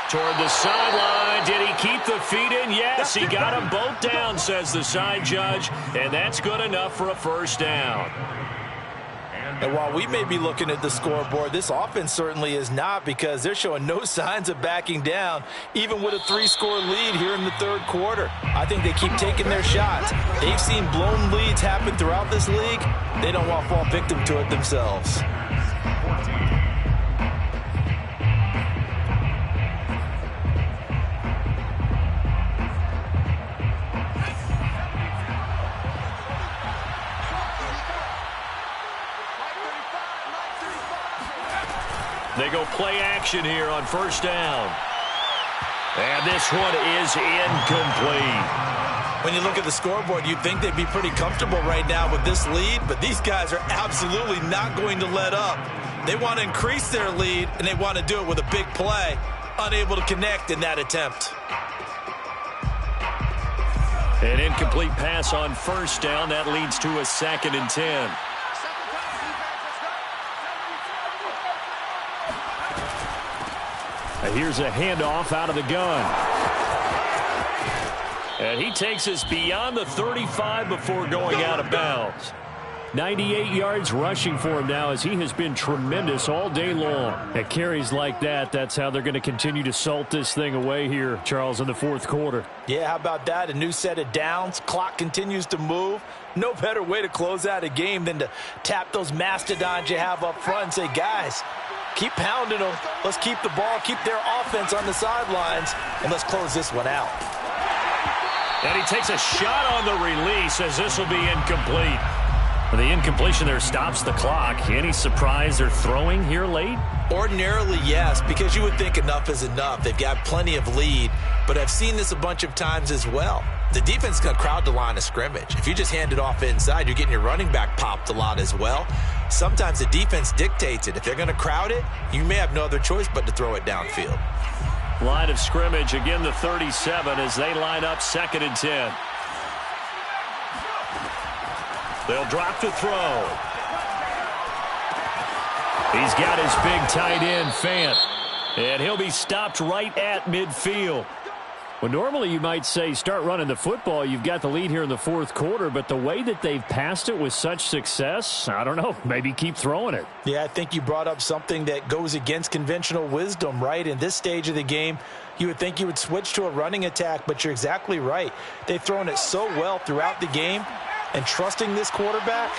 Toward the sideline. Did he keep the feet in? Yes, he got them both down, says the side judge. And that's good enough for a 1st down. And while we may be looking at the scoreboard, this offense certainly is not, because they're showing no signs of backing down, even with a 3-score lead here in the 3rd quarter. I think they keep taking their shots. They've seen blown leads happen throughout this league. They don't want to fall victim to it themselves. They go play action here on 1st down. And this one is incomplete. When you look at the scoreboard, you'd think they'd be pretty comfortable right now with this lead, but these guys are absolutely not going to let up. They want to increase their lead, and they want to do it with a big play. Unable to connect in that attempt. An incomplete pass on first down. That leads to a 2nd and 10. Here's a handoff out of the gun. And he takes us beyond the 35 before going out of bounds. 98 yards rushing for him now as he has been tremendous all day long. At carries like that, that's how they're going to continue to salt this thing away here, Charles, in the 4th quarter. Yeah, how about that? A new set of downs. Clock continues to move. No better way to close out a game than to tap those mastodons you have up front and say, guys, keep pounding them. Let's keep the ball, keep their offense on the sidelines, and let's close this one out. And he takes a shot on the release as this will be incomplete. The incompletion there stops the clock. Any surprise they're throwing here late? Ordinarily, yes, because you would think enough is enough. They've got plenty of lead, but I've seen this a bunch of times as well. The defense is going to crowd the line of scrimmage. If you just hand it off inside, you're getting your running back popped a lot as well. Sometimes the defense dictates it. If they're going to crowd it, you may have no other choice but to throw it downfield. Line of scrimmage, again the 37 as they line up 2nd and 10. They'll drop to throw. He's got his big tight end, Fant. And he'll be stopped right at midfield. Well, normally you might say start running the football. You've got the lead here in the 4th quarter, but the way that they've passed it with such success, I don't know, maybe keep throwing it. Yeah, I think you brought up something that goes against conventional wisdom, right? In this stage of the game, you would think you would switch to a running attack, but you're exactly right. They've thrown it so well throughout the game, and trusting this quarterback,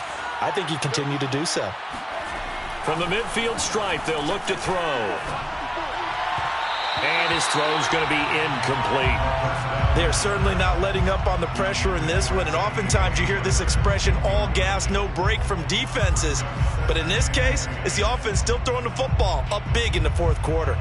I think you continue to do so. From the midfield stripe, they'll look to throw. And his throw's going to be incomplete. They are certainly not letting up on the pressure in this one, and oftentimes you hear this expression, all gas, no break from defenses. But in this case, it's the offense still throwing the football up big in the 4th quarter.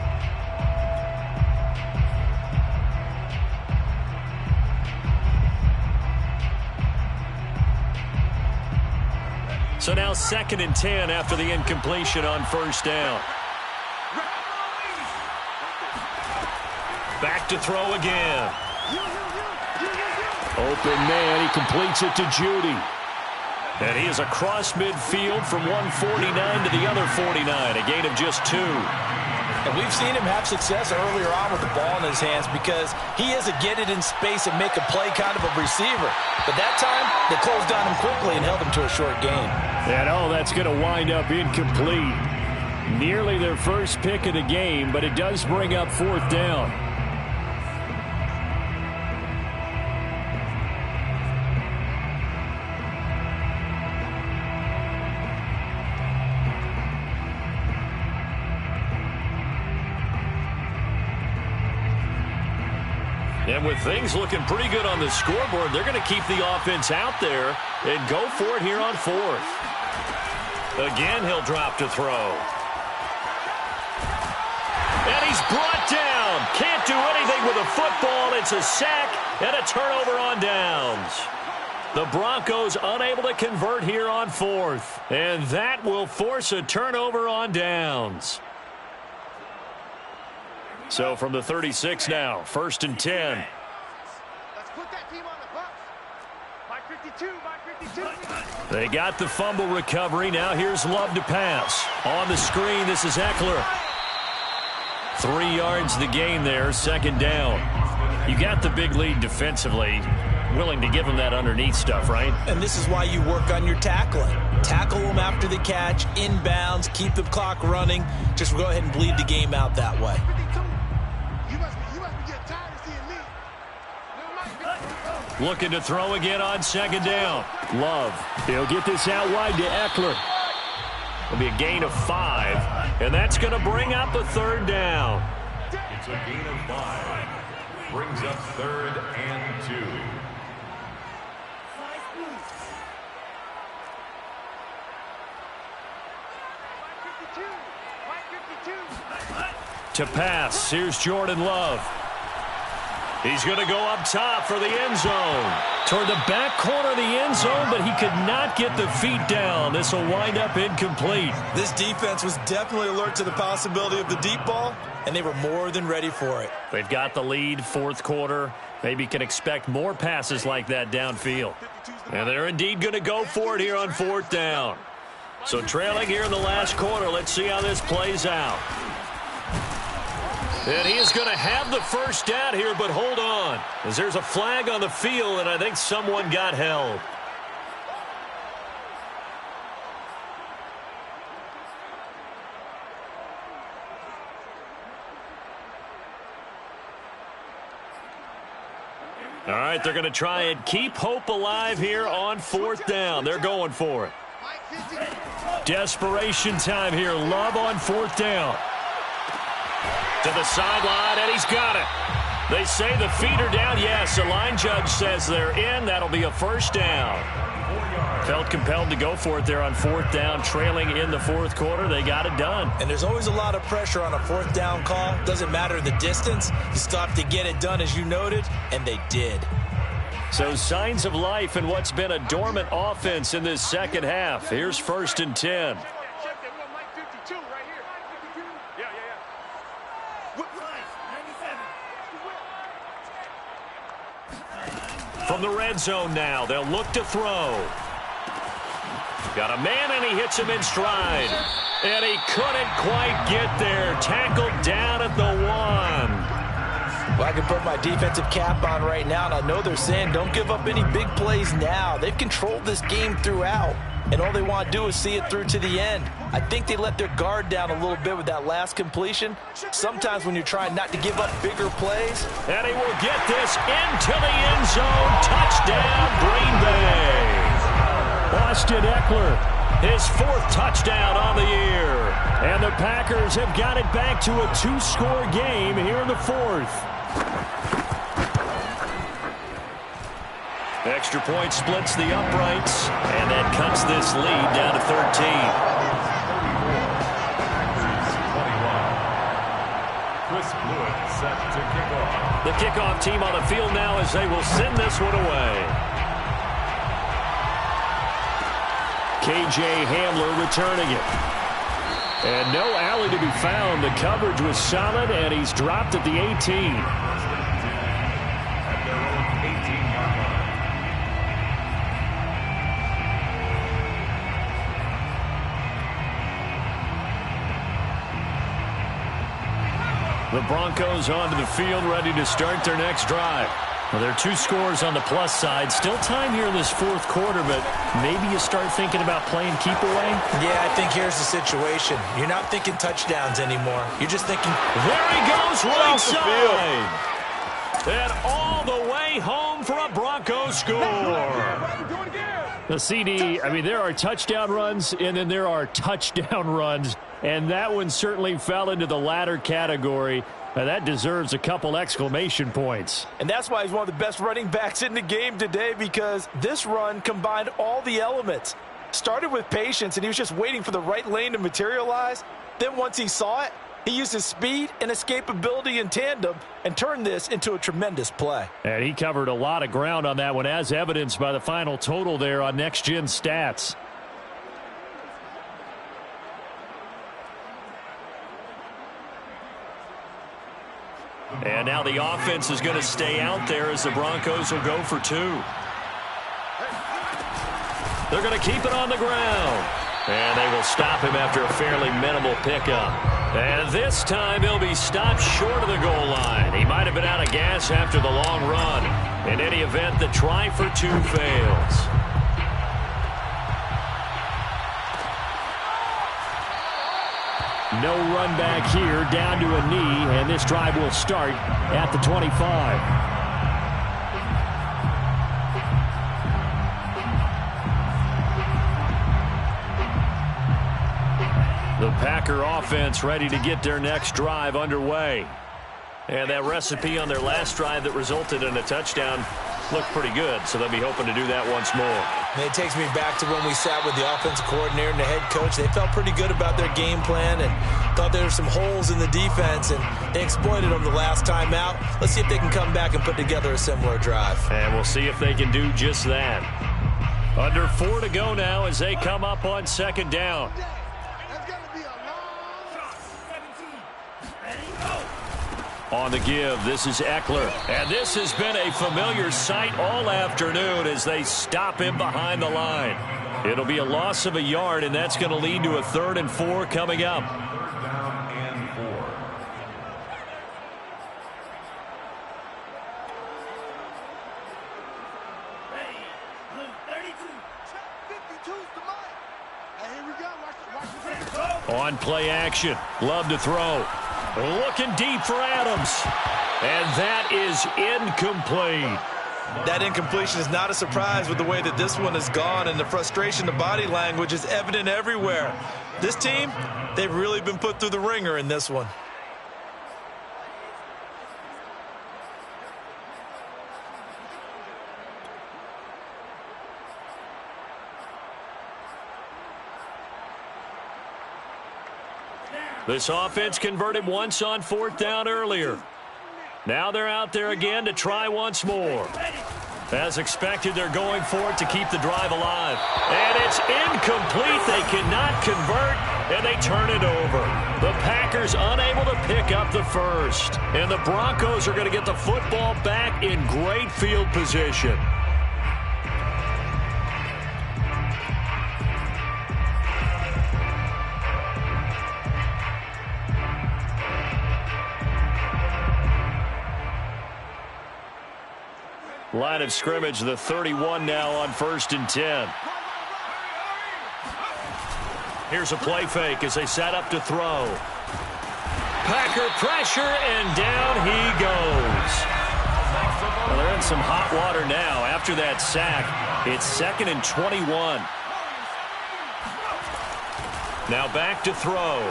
So now 2nd and 10 after the incompletion on first down. Back to throw again. Open man, he completes it to Judy. And he is across midfield from 149 to the other 49, a gain of just 2. And we've seen him have success earlier on with the ball in his hands because he is a get it in space and make a play kind of a receiver. But that time, they closed on him quickly and held him to a short gain. And that's going to wind up incomplete. Nearly their first pick of the game, but it does bring up 4th down. And with things looking pretty good on the scoreboard, they're going to keep the offense out there and go for it here on 4th. Again, he'll drop to throw. And he's brought down. Can't do anything with a football. It's a sack and a turnover on downs. The Broncos unable to convert here on 4th. And that will force a turnover on downs. So from the 36 now, 1st and 10. Let's put that team on the bus. By 52, by 52. They got the fumble recovery. Now here's Love to pass. On the screen, this is Eckler. 3 yards the gain there, 2nd down. You got the big lead defensively. Willing to give them that underneath stuff, right? And this is why you work on your tackling. Tackle them after the catch, inbounds, keep the clock running. Just go ahead and bleed the game out that way. Looking to throw again on 2nd down. Love. He'll get this out wide to Eckler. It'll be a gain of 5, and that's going to bring up a 3rd down. It's a gain of 5. Brings up 3rd and 2. To pass, here's Jordan Love. He's going to go up top for the end zone. Toward the back corner of the end zone, but he could not get the feet down. This will wind up incomplete. This defense was definitely alert to the possibility of the deep ball, and they were more than ready for it. They've got the lead, fourth quarter. Maybe can expect more passes like that downfield. And they're indeed going to go for it here on fourth down. So trailing here in the last quarter. Let's see how this plays out. And he is going to have the first down here, but hold on, as there's a flag on the field, and I think someone got held. All right, they're going to try and keep hope alive here on fourth down. They're going for it. Desperation time here. Love on fourth down. To the sideline, and he's got it. They say the feet are down. Yes, the line judge says they're in. That'll be a first down. Felt compelled to go for it there on fourth down, trailing in the fourth quarter. They got it done. And there's always a lot of pressure on a fourth down call. Doesn't matter the distance. You still have to get it done, as you noted, and they did. So signs of life in what's been a dormant offense in this second half. Here's 1st and 10. From the red zone now, they'll look to throw. Got a man, and he hits him in stride. And he couldn't quite get there. Tackled down at the 1. Well, I can put my defensive cap on right now, and I know they're saying don't give up any big plays now. They've controlled this game throughout, and all they want to do is see it through to the end. I think they let their guard down a little bit with that last completion. Sometimes when you're trying not to give up bigger plays. And he will get this into the end zone. Touchdown, Green Bay. Austin Eckler, his 4th touchdown on the year. And the Packers have got it back to a 2-score game here in the 4th. Extra point splits the uprights, and that cuts this lead down to 13. The kickoff team on the field now as they will send this one away. KJ Hamler returning it. And no alley to be found. The coverage was solid, and he's dropped at the 18. The Broncos onto the field, ready to start their next drive. Well, there are 2 scores on the plus side. Still time here in this 4th quarter, but maybe you start thinking about playing keep away? Yeah, I think here's the situation. You're not thinking touchdowns anymore. You're just thinking, there he goes, right side. And all the way home for a Broncos score. The CD, I mean, there are touchdown runs, and then there are touchdown runs. And that one certainly fell into the latter category. That deserves a couple exclamation points. And that's why he's one of the best running backs in the game today, because this run combined all the elements. Started with patience, and he was just waiting for the right lane to materialize. Then once he saw it, he used his speed and escapability in tandem and turned this into a tremendous play. And he covered a lot of ground on that one, as evidenced by the final total there on Next Gen Stats. And now the offense is going to stay out there as the Broncos will go for 2. They're going to keep it on the ground. And they will stop him after a fairly minimal pickup. And this time he'll be stopped short of the goal line. He might have been out of gas after the long run. In any event, the try for 2 fails. No run back here, down to a knee, and this drive will start at the 25. The Packer offense ready to get their next drive underway. And that recipe on their last drive that resulted in a touchdown looked pretty good, so they'll be hoping to do that once more. And it takes me back to when we sat with the offensive coordinator and the head coach. They felt pretty good about their game plan, and Thought there were some holes in the defense, and they exploited them the last time out. Let's see if they can come back and put together a similar drive. And we'll see if they can do just that. Under 4 to go now as they come up on second down. On the give, this is Eckler. And this has been a familiar sight all afternoon as they stop him behind the line. It'll be a loss of a yard, and that's going to lead to a 3rd and 4 coming up. 3rd down and 4. On play action, Love to throw. Looking deep for Adams. And that is incomplete. That incompletion is not a surprise with the way that this one has gone, and the frustration, the body language is evident everywhere. This team, they've really been put through the ringer in this one. This offense converted once on 4th down earlier. Now they're out there again to try once more. As expected, they're going for it to keep the drive alive. And it's incomplete. They cannot convert, and they turn it over. The Packers unable to pick up the first. And the Broncos are going to get the football back in great field position. Line of scrimmage, the 31 now on 1st and 10. Here's a play fake as they set up to throw. Packer pressure, and down he goes. Well, they're in some hot water now. After that sack, it's 2nd and 21. Now back to throw.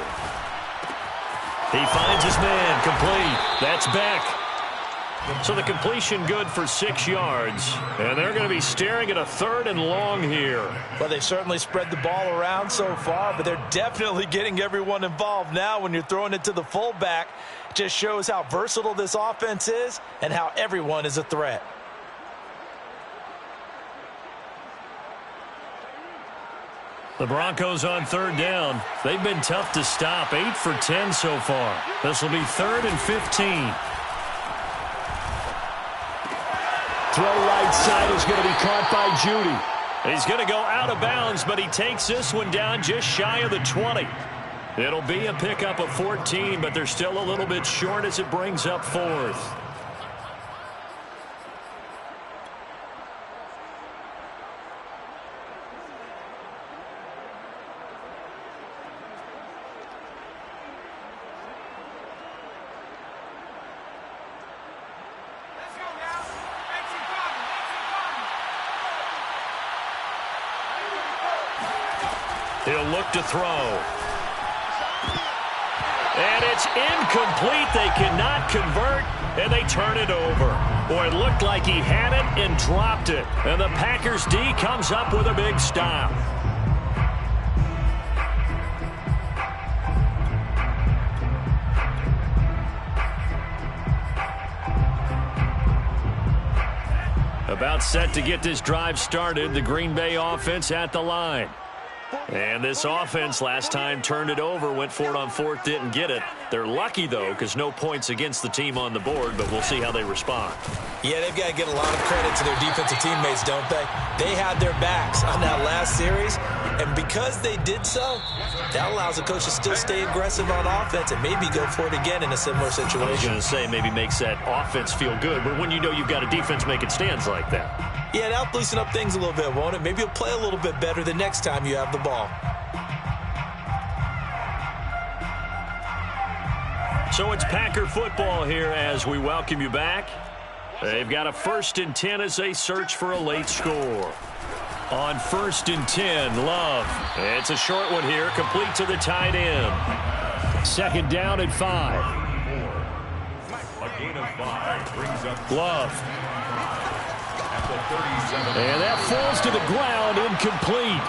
He finds his man, complete. That's Beck. So the completion good for 6 yards. And they're going to be staring at a 3rd and long here. Well, they've certainly spread the ball around so far, but they're definitely getting everyone involved now when you're throwing it to the fullback. It just shows how versatile this offense is and how everyone is a threat. The Broncos on 3rd down. They've been tough to stop. 8 for 10 so far. This will be 3rd and 15. Throw right side is going to be caught by Judy. He's going to go out of bounds, but he takes this one down just shy of the 20. It'll be a pickup of 14, but they're still a little bit short as it brings up 4th. He'll look to throw. And it's incomplete. They cannot convert, and they turn it over. Boy, it looked like he had it and dropped it. And the Packers D comes up with a big stop. About set to get this drive started. The Green Bay offense at the line. And this offense last time turned it over, went for it on 4th, didn't get it. They're lucky, though, because no points against the team on the board, but we'll see how they respond. Yeah, they've got to get a lot of credit to their defensive teammates, don't they? They had their backs on that last series, and because they did so, that allows the coach to still stay aggressive on offense and maybe go for it again in a similar situation. I was going to say maybe makes that offense feel good, but when you know you've got a defense making stands like that. Yeah, that'll loosen up things a little bit, won't it? Maybe you'll play a little bit better the next time you have the ball. So it's Packer football here as we welcome you back. They've got a 1st and 10 as they search for a late score. On 1st and 10, Love. It's a short one here, complete to the tight end. 2nd down at 5. A gain of 5 brings up Love. at the 37. And that falls to the ground, incomplete.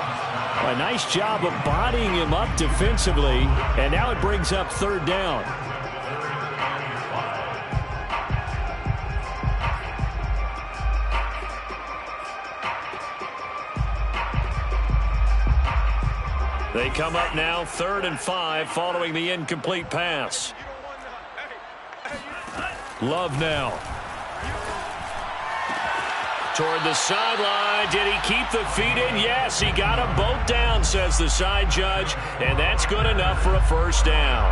A nice job of bodying him up defensively, and now it brings up third down. They come up now 3rd and 5 following the incomplete pass. Love now. Toward the sideline. Did he keep the feet in? Yes, he got them both down, says the side judge, and that's good enough for a first down.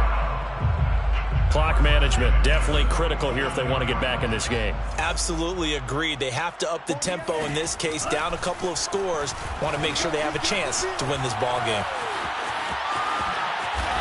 Clock management definitely critical here if they want to get back in this game. Absolutely agreed. They have to up the tempo in this case, down a couple of scores. Want to make sure they have a chance to win this ball game.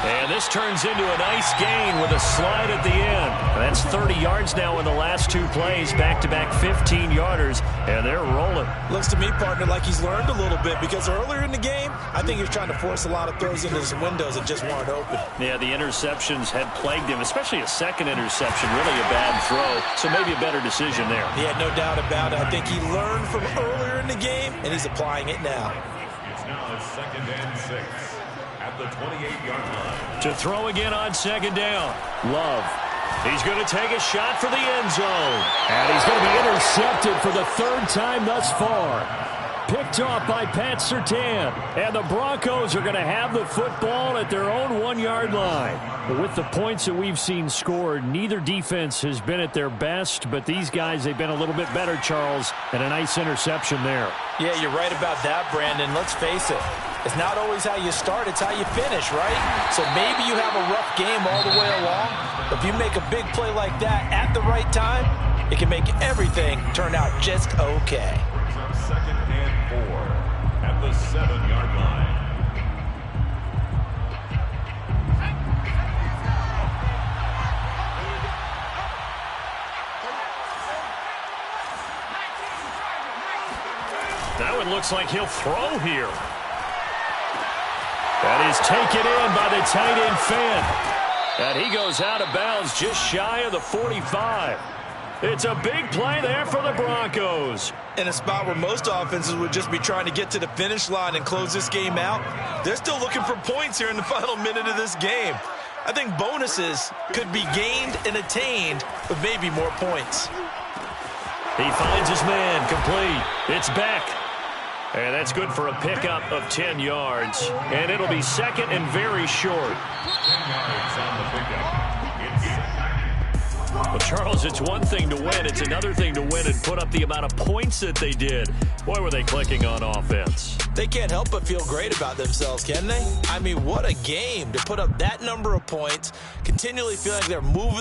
And this turns into a nice gain with a slide at the end. That's 30 yards now in the last 2 plays, back-to-back 15-yarders, and they're rolling. Looks to me, partner, like he's learned a little bit, because earlier in the game, I think he was trying to force a lot of throws into his windows that just weren't open. Yeah, the interceptions had plagued him, especially a second interception, really a bad throw, so maybe a better decision there. Yeah, no doubt about it. I think he learned from earlier in the game, and he's applying it now. It's now 2nd and 6. At the 28-yard line. To throw again on 2nd down. Love. He's going to take a shot for the end zone. And he's going to be intercepted for the 3rd time thus far. Picked off by Pat Surtain. And the Broncos are going to have the football at their own 1-yard line. But with the points that we've seen scored, neither defense has been at their best. But these guys, they've been a little bit better, Charles. And a nice interception there. Yeah, you're right about that, Brandon. Let's face it. It's not always how you start, it's how you finish, right? So maybe you have a rough game all the way along, but if you make a big play like that at the right time, it can make everything turn out just okay. 2nd and 4 at the 7-yard line. That one looks like he'll throw here. That is taken in by the tight end Finn. And he goes out of bounds just shy of the 45. It's a big play there for the Broncos. In a spot where most offenses would just be trying to get to the finish line and close this game out, they're still looking for points here in the final minute of this game. I think bonuses could be gained and attained with maybe more points. He finds his man, complete. It's Beck. And that's good for a pickup of 10 yards. And it'll be 2nd and very short. 10 yards on the pickup. Well, Charles, it's one thing to win. It's another thing to win and put up the amount of points that they did. Boy, were they clicking on offense. They can't help but feel great about themselves, can they? I mean, what a game to put up that number of points, continually feeling like they're moving